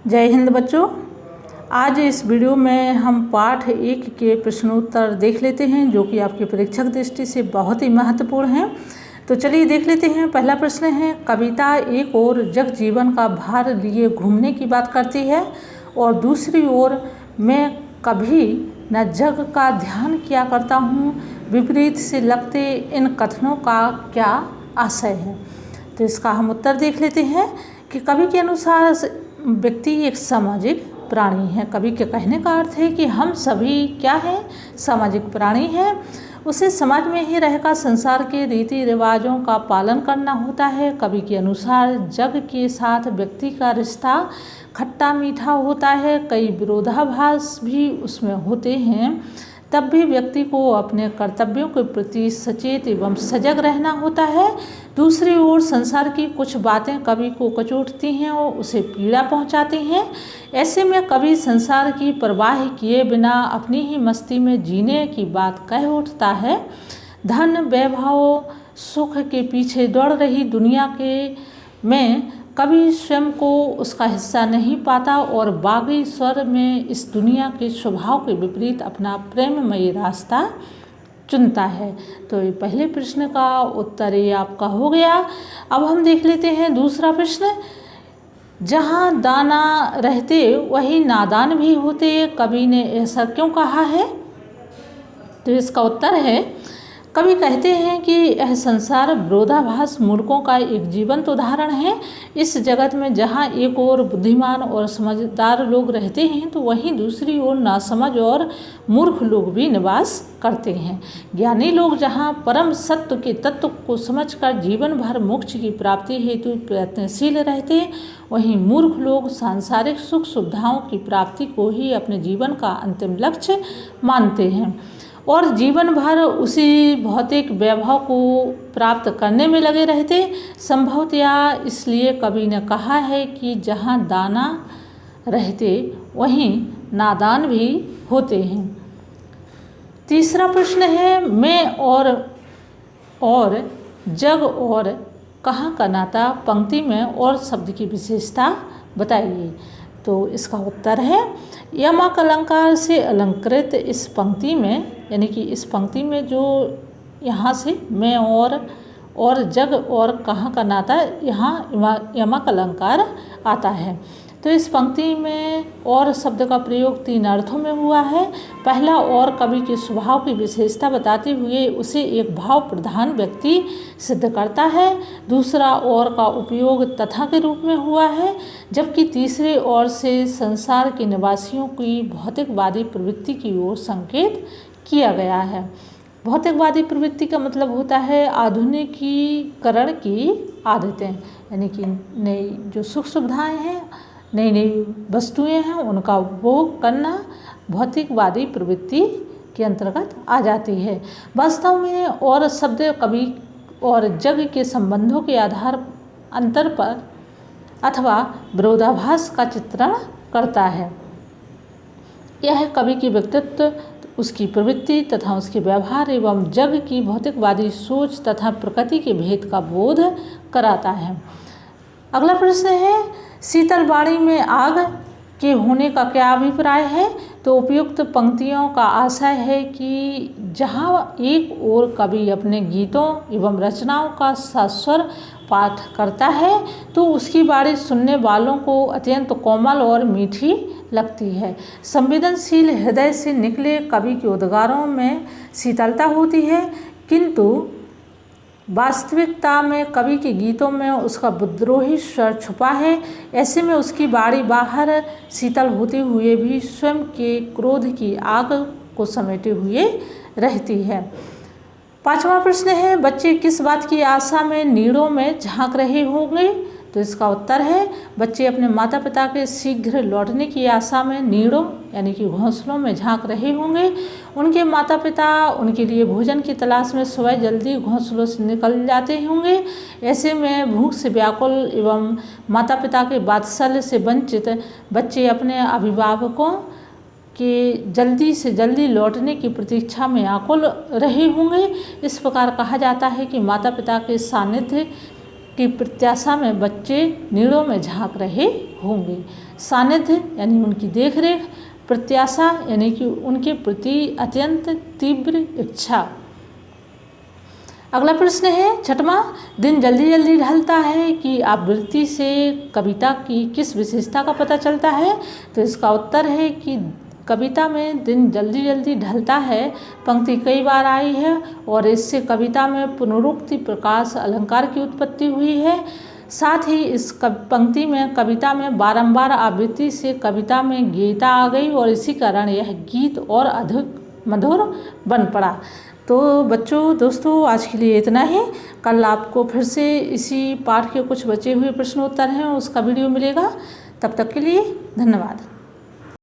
जय हिंद बच्चों। आज इस वीडियो में हम पाठ 1 के प्रश्नोत्तर देख लेते हैं जो कि आपकी परीक्षक दृष्टि से बहुत ही महत्वपूर्ण हैं। तो चलिए देख लेते हैं। पहला प्रश्न है, कविता एक ओर जग जीवन का भार लिए घूमने की बात करती है और दूसरी ओर मैं कभी न जग का ध्यान किया करता हूँ, विपरीत से लगते इन कथनों का क्या आशय है। तो इसका हम उत्तर देख लेते हैं कि कवि के अनुसार व्यक्ति एक सामाजिक प्राणी है। कवि के कहने का अर्थ है कि हम सभी क्या हैं, सामाजिक प्राणी हैं। उसे समाज में ही रहकर संसार के रीति रिवाजों का पालन करना होता है। कवि के अनुसार जग के साथ व्यक्ति का रिश्ता खट्टा मीठा होता है, कई विरोधाभास भी उसमें होते हैं, तब भी व्यक्ति को अपने कर्तव्यों के प्रति सचेत एवं सजग रहना होता है। दूसरी ओर संसार की कुछ बातें कवि को कचोटती हैं और उसे पीड़ा पहुंचाती हैं। ऐसे में कवि संसार की परवाह किए बिना अपनी ही मस्ती में जीने की बात कह उठता है। धन वैभव सुख के पीछे दौड़ रही दुनिया में कवि स्वयं को उसका हिस्सा नहीं पाता और बागी स्वर में इस दुनिया के स्वभाव के विपरीत अपना प्रेममयी रास्ता चुनता है। तो ये पहले प्रश्न का उत्तर ये आपका हो गया। अब हम देख लेते हैं दूसरा प्रश्न। जहाँ दाना रहते वही नादान भी होते, कवि ने ऐसा क्यों कहा है। तो इसका उत्तर है, कवि कहते हैं कि यह संसार विरोधाभास मूर्खों का एक जीवंत उदाहरण है। इस जगत में जहाँ एक ओर बुद्धिमान और समझदार लोग रहते हैं तो वहीं दूसरी ओर नासमझ और मूर्ख लोग भी निवास करते हैं। ज्ञानी लोग जहाँ परम सत्य के तत्व को समझकर जीवन भर मोक्ष की प्राप्ति हेतु प्रयत्नशील रहते, वहीं मूर्ख लोग सांसारिक सुख सुविधाओं की प्राप्ति को ही अपने जीवन का अंतिम लक्ष्य मानते हैं और जीवन भर उसी भौतिक वैभव को प्राप्त करने में लगे रहते। संभवतया इसलिए कवि ने कहा है कि जहाँ दाना रहते वहीं नादान भी होते हैं। तीसरा प्रश्न है, मैं और जग और कहाँ का नाता पंक्ति में और शब्द की विशेषता बताइए। तो इसका उत्तर है, यमक अलंकार से अलंकृत इस पंक्ति में, यानी कि इस पंक्ति में जो यहाँ से मैं और जग और कहाँ का नाता, यहाँ यमक अलंकार आता है। तो इस पंक्ति में और शब्द का प्रयोग 3 अर्थों में हुआ है। पहला और कवि के स्वभाव की विशेषता बताते हुए उसे एक भाव प्रधान व्यक्ति सिद्ध करता है। दूसरा और का उपयोग तथा के रूप में हुआ है, जबकि तीसरे और से संसार के निवासियों की भौतिकवादी प्रवृत्ति की ओर संकेत किया गया है। भौतिकवादी प्रवृत्ति का मतलब होता है आधुनिकीकरण की आदतें, यानी कि नई जो सुख सुविधाएँ हैं, नई नई वस्तुएं हैं, उनका उपभोग करना भौतिकवादी प्रवृत्ति के अंतर्गत आ जाती है। वास्तव में और शब्द कवि और जग के संबंधों के आधार अंतर पर अथवा विरोधाभास का चित्रण करता है। यह कवि की व्यक्तित्व, उसकी प्रवृत्ति तथा उसके व्यवहार एवं जग की भौतिकवादी सोच तथा प्रकृति के भेद का बोध कराता है। अगला प्रश्न है, शीतल वाणी में आग के होने का क्या अभिप्राय है। तो उपयुक्त पंक्तियों का आशय है कि जहाँ एक ओर कवि अपने गीतों एवं रचनाओं का सस्वर पाठ करता है तो उसकी वाणी सुनने वालों को अत्यंत कोमल और मीठी लगती है। संवेदनशील हृदय से निकले कवि के उद्गारों में शीतलता होती है, किंतु वास्तविकता में कवि के गीतों में उसका विद्रोही स्वर छुपा है। ऐसे में उसकी वाणी बाहर शीतल होते हुए भी स्वयं के क्रोध की आग को समेटे हुए रहती है। 5वां प्रश्न है, बच्चे किस बात की आशा में नीड़ों में झांक रहे होंगे। तो इसका उत्तर है, बच्चे अपने माता पिता के शीघ्र लौटने की आशा में नीड़ों यानी कि घोंसलों में झांक रहे होंगे। उनके माता पिता उनके लिए भोजन की तलाश में सुबह जल्दी घोंसलों से निकल जाते होंगे। ऐसे में भूख से व्याकुल एवं माता पिता के वात्सल्य से वंचित बच्चे अपने अभिभावकों के जल्दी से जल्दी लौटने की प्रतीक्षा में आकुल रहे होंगे। इस प्रकार कहा जाता है कि माता पिता के सानिध्य कि प्रत्याशा में बच्चे नीड़ों में झांक रहे होंगे। सानिध्य यानी उनकी देखरेख, प्रत्याशा यानी कि उनके प्रति अत्यंत तीव्र इच्छा। अगला प्रश्न है 6वां, दिन जल्दी जल्दी ढलता है की आवृत्ति से कविता की किस विशेषता का पता चलता है? तो इसका उत्तर है कि कविता में दिन जल्दी जल्दी ढलता है पंक्ति कई बार आई है और इससे कविता में पुनरुक्ति प्रकाश अलंकार की उत्पत्ति हुई है। साथ ही इस पंक्ति में कविता में बारंबार आवृत्ति से कविता में गेयता आ गई और इसी कारण यह गीत और अधिक मधुर बन पड़ा। तो बच्चों, दोस्तों, आज के लिए इतना ही। कल आपको फिर से इसी पाठ के कुछ बचे हुए प्रश्नोत्तर हैं उसका वीडियो मिलेगा। तब तक के लिए धन्यवाद।